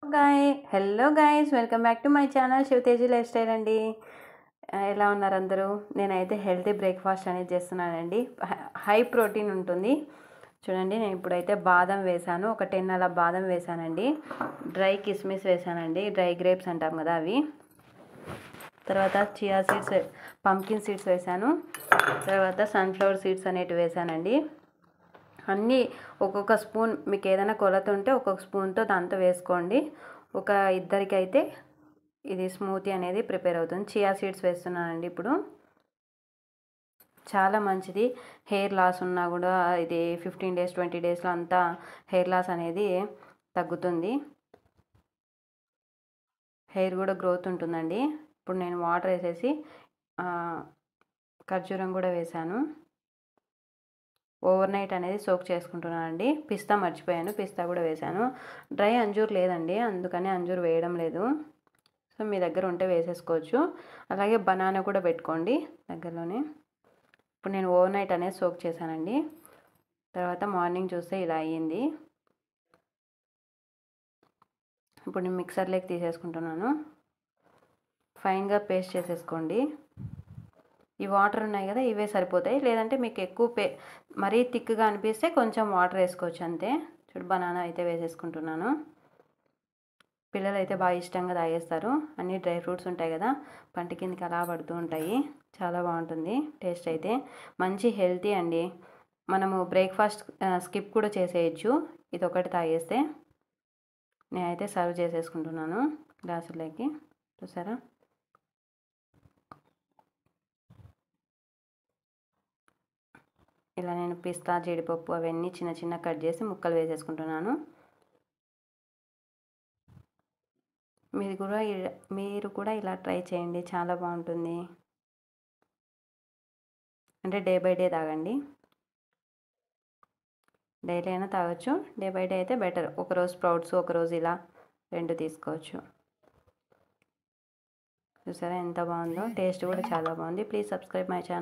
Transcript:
Hello guys, welcome back to my channel Shivateji lifestyle అండి. ఎలా ఉన్నారు అందరూ? నేనైతే హెల్తీ బ్రేక్ఫాస్ట్ అనేది చేస్తున్నానండి. హై ప్రోటీన్ ఉంటుంది. చూడండి, నేను ఇప్పుడైతే బాదం వేసాను. ఒక 10 అలా బాదం వేసానండి. డ్రై కిస్మిస్ వేసానండి, డ్రై గ్రేప్స్ అంటాం కదా అవి. తర్వాత చియా సీడ్స్, పంకిన్ సీడ్స్ వేసాను. తర్వాత సన్ఫ్లవర్ సీడ్స్ అనేటివి వేసానండి. అన్నీ ఒక్కొక్క స్పూన్, మీకు ఏదైనా కొలత ఉంటే ఒక్కొక్క స్పూన్తో దాంతో వేసుకోండి. ఒక ఇద్దరికైతే ఇది స్మూతీ అనేది ప్రిపేర్ అవుతుంది. చియా సీడ్స్ వేస్తున్నానండి ఇప్పుడు. చాలా మంచిది. హెయిర్ లాస్ ఉన్నా కూడా ఇది 15 డేస్ 20 డేస్లో అంతా హెయిర్ లాస్ అనేది తగ్గుతుంది. హెయిర్ కూడా గ్రోత్ ఉంటుందండి. ఇప్పుడు నేను వాటర్ వేసేసి ఖర్జూరం కూడా వేసాను. ఓవర్ నైట్ అనేది సోక్ చేసుకుంటున్నానండి. పిస్తా మర్చిపోయాను, పిస్తా కూడా వేసాను. డ్రై అంజూర్ లేదండి, అందుకని అంజూర్ వేయడం లేదు. సో మీ దగ్గర ఉంటే వేసేసుకోవచ్చు. అలాగే బనానా కూడా పెట్టుకోండి దగ్గరలోనే. ఇప్పుడు నేను ఓవర్ నైట్ అనేది సోక్ చేశానండి. తర్వాత మార్నింగ్ చూస్తే ఇలా అయ్యింది. ఇప్పుడు నేను మిక్సర్లోకి తీసేసుకుంటున్నాను. ఫైన్గా పేస్ట్ చేసేసుకోండి. ఈ వాటర్ ఉన్నాయి కదా, ఇవే సరిపోతాయి. లేదంటే మీకు ఎక్కువ మరీ థిక్గా అనిపిస్తే కొంచెం వాటర్ వేసుకోవచ్చు అంతే. చూడు, బనానా అయితే వేసేసుకుంటున్నాను. పిల్లలు అయితే బాగా ఇష్టంగా తాగేస్తారు. అన్ని డ్రై ఫ్రూట్స్ ఉంటాయి కదా, పంట కిందకి అలా పడుతూ ఉంటాయి. చాలా బాగుంటుంది టేస్ట్ అయితే. మంచి హెల్తీ అండి. మనము బ్రేక్ఫాస్ట్ స్కిప్ కూడా చేసేయచ్చు ఇది ఒకటి తాగేస్తే. నేనైతే సర్వ్ చేసేసుకుంటున్నాను గ్లాసులోకి. చూసారా? ఇలా నేను పిస్తా, జీడిపప్పు అవన్నీ చిన్న చిన్న కట్ చేసి ముక్కలు వేసేసుకుంటున్నాను. మీరు కూడా ఇలా ట్రై చేయండి, చాలా బాగుంటుంది. అంటే డే బై డే తాగండి. డైలీ అయినా తాగొచ్చు, డే బై డే అయితే బెటర్. ఒకరోజు స్ప్రౌట్స్, ఒకరోజు ఇలా 2 తీసుకోవచ్చు. చూసారా ఎంత బాగుందో? టేస్ట్ కూడా చాలా బాగుంది. Please subscribe my channel.